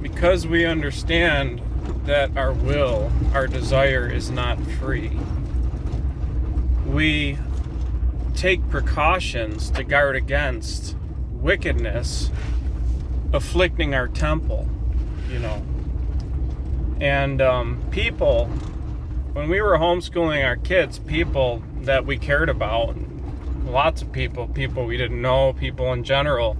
because we understand that our will, our desire is not free, we take precautions to guard against wickedness afflicting our temple, And people, when we were homeschooling our kids, people that we cared about, lots of people we didn't know, people in general,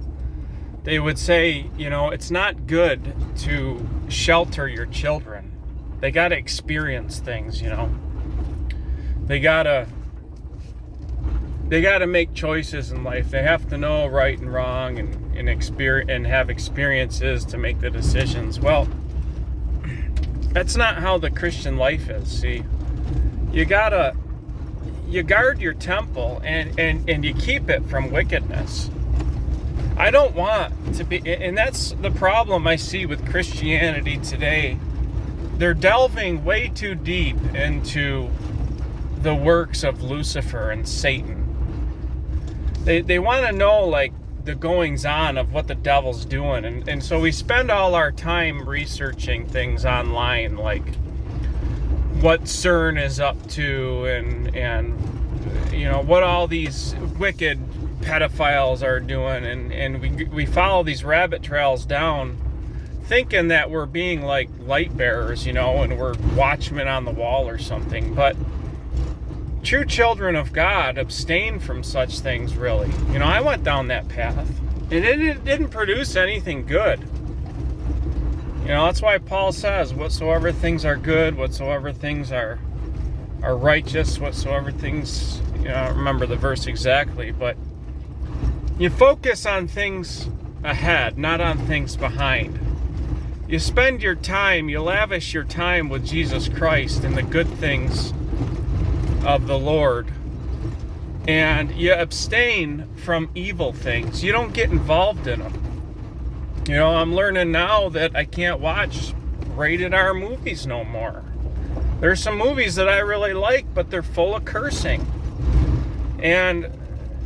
they would say, it's not good to shelter your children. They got to experience things, They got to make choices in life. They have to know right and wrong and experience and have experiences to make the decisions. Well, that's not how the Christian life is. See, you guard your temple and you keep it from wickedness. I don't want to be, and that's the problem I see with Christianity today. They're delving way too deep into the works of Lucifer and Satan. They want to know, like, the goings on of what the devil's doing. And so we spend all our time researching things online, like what CERN is up to and what all these wicked pedophiles are doing. And we follow these rabbit trails down thinking that we're being like light bearers, and we're watchmen on the wall or something. But true children of God abstain from such things, really. I went down that path, and it didn't produce anything good. That's why Paul says, whatsoever things are good, whatsoever things are righteous, whatsoever things, I don't remember the verse exactly, but you focus on things ahead, not on things behind. You spend your time, you lavish your time with Jesus Christ and the good things of the Lord, and you abstain from evil things. You don't get involved in them. I'm learning now that I can't watch rated R movies no more. There's some movies that I really like, but they're full of cursing. And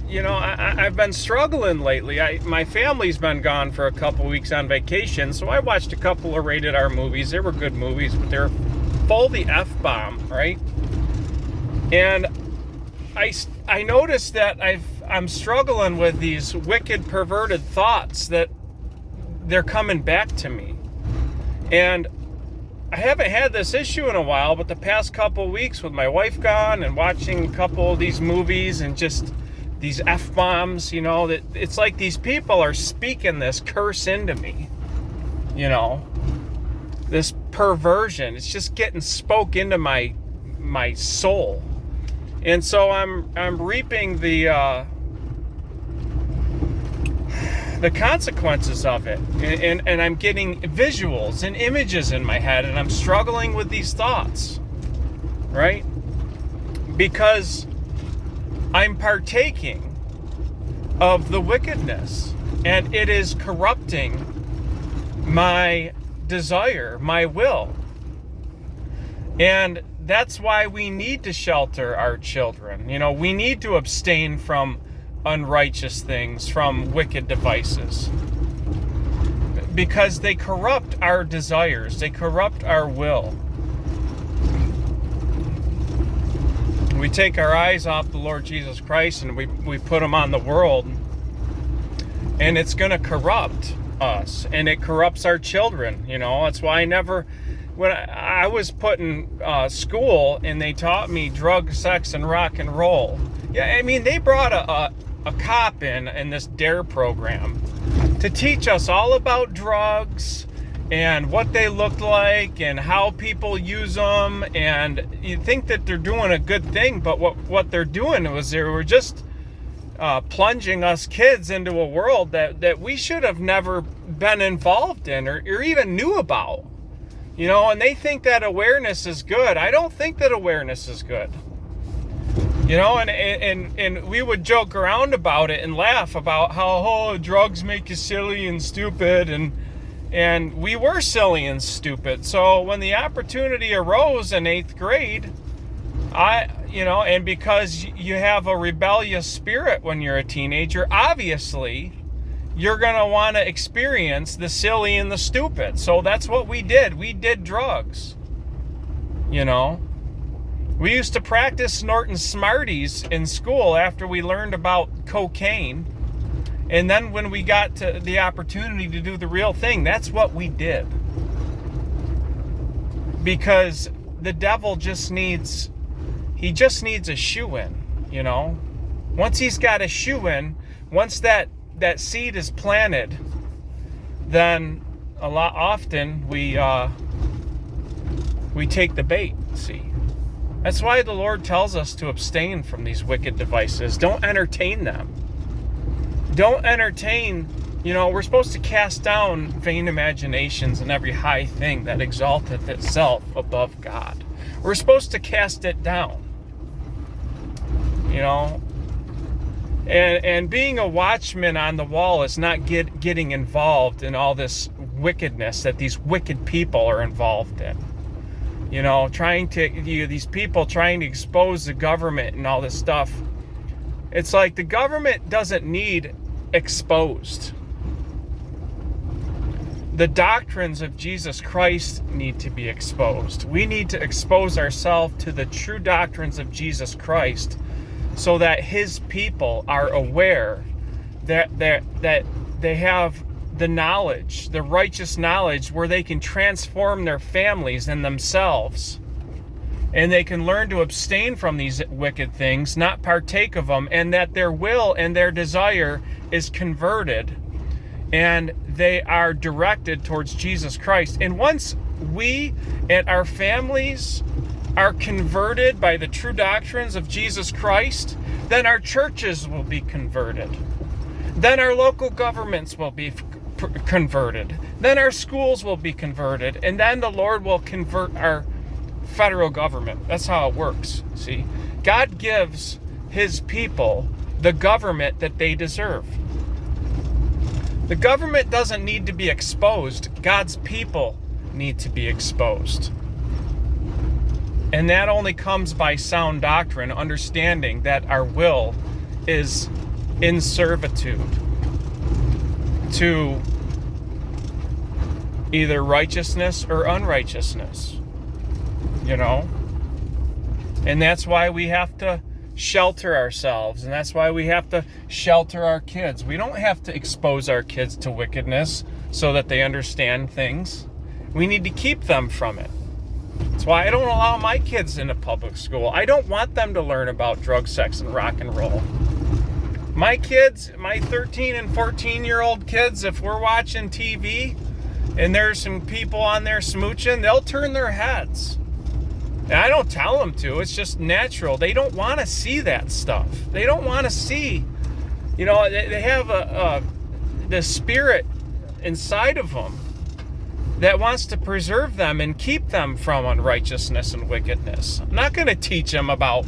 I've been struggling lately. My family's been gone for a couple weeks on vacation, so I watched a couple of rated R movies. They were good movies, but they're full the F-bomb, right? And I noticed that I'm struggling with these wicked, perverted thoughts that they're coming back to me. And I haven't had this issue in a while, but the past couple weeks with my wife gone and watching a couple of these movies and just these F-bombs, that it's like these people are speaking this curse into me, this perversion. It's just getting spoke into my soul. And so I'm reaping the consequences of it, and I'm getting visuals and images in my head, and I'm struggling with these thoughts, right? Because I'm partaking of the wickedness, and it is corrupting my desire, my will. And that's why we need to shelter our children. We need to abstain from unrighteous things, from wicked devices, because they corrupt our desires, they corrupt our will. We take our eyes off the Lord Jesus Christ and we put them on the world, and it's going to corrupt us, and it corrupts our children. That's why when I was put in school and they taught me drug, sex, and rock and roll. Yeah, they brought a cop in this DARE program to teach us all about drugs and what they look like and how people use them. And you think that they're doing a good thing, but what they're doing was they were just plunging us kids into a world that we should have never been involved in or even knew about. And they think that awareness is good. I don't think that awareness is good. And we would joke around about it and laugh about how drugs make you silly and stupid, and we were silly and stupid. So when the opportunity arose in 8th grade, and because you have a rebellious spirit when you're a teenager, obviously you're going to want to experience the silly and the stupid. So that's what we did. We did drugs. You know, we used to practice snorting Smarties in school after we learned about cocaine. And then when we got to the opportunity to do the real thing, that's what we did. Because the devil just needs a shoe-in, you know. Once he's got a shoe-in, once that seed is planted, then often we take the bait, see. That's why the Lord tells us to abstain from these wicked devices. Don't entertain them. Don't entertain, you know, we're supposed to cast down vain imaginations and every high thing that exalteth itself above God. We're supposed to cast it down. You know, and being a watchman on the wall is not getting involved in all this wickedness that these wicked people are involved in. You know, these people trying to expose the government and all this stuff. It's like the government doesn't need exposed. The doctrines of Jesus Christ need to be exposed. We need to expose ourselves to the true doctrines of Jesus Christ, so that his people are aware that they have the knowledge, the righteous knowledge, where they can transform their families and themselves. And they can learn to abstain from these wicked things, not partake of them, and that their will and their desire is converted and they are directed towards Jesus Christ. And once we and our families are converted by the true doctrines of Jesus Christ, then our churches will be converted. Then our local governments will be converted. Then our schools will be converted. And then the Lord will convert our federal government. That's how it works, see? God gives his people the government that they deserve. The government doesn't need to be exposed. God's people need to be exposed. And that only comes by sound doctrine, understanding that our will is in servitude to either righteousness or unrighteousness, you know? And that's why we have to shelter ourselves, and that's why we have to shelter our kids. We don't have to expose our kids to wickedness so that they understand things. We need to keep them from it. That's why I don't allow my kids into public school. I don't want them to learn about drug, sex, and rock and roll. My kids, my 13 and 14-year-old kids, if we're watching TV and there's some people on there smooching, they'll turn their heads. And I don't tell them to. It's just natural. They don't want to see that stuff. They don't want to see, you know, they have the spirit inside of them that wants to preserve them and keep them from unrighteousness and wickedness. I'm not going to teach them about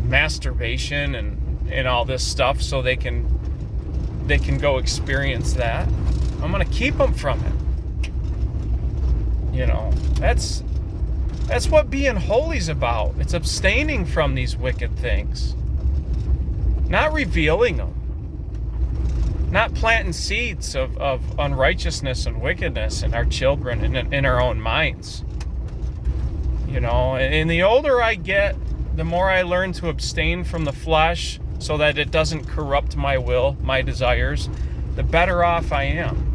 masturbation and all this stuff so they can go experience that. I'm going to keep them from it. You know, that's what being holy's about. It's abstaining from these wicked things, not revealing them. Not planting seeds of unrighteousness and wickedness in our children and in our own minds. You know, and the older I get, the more I learn to abstain from the flesh so that it doesn't corrupt my will, my desires, the better off I am.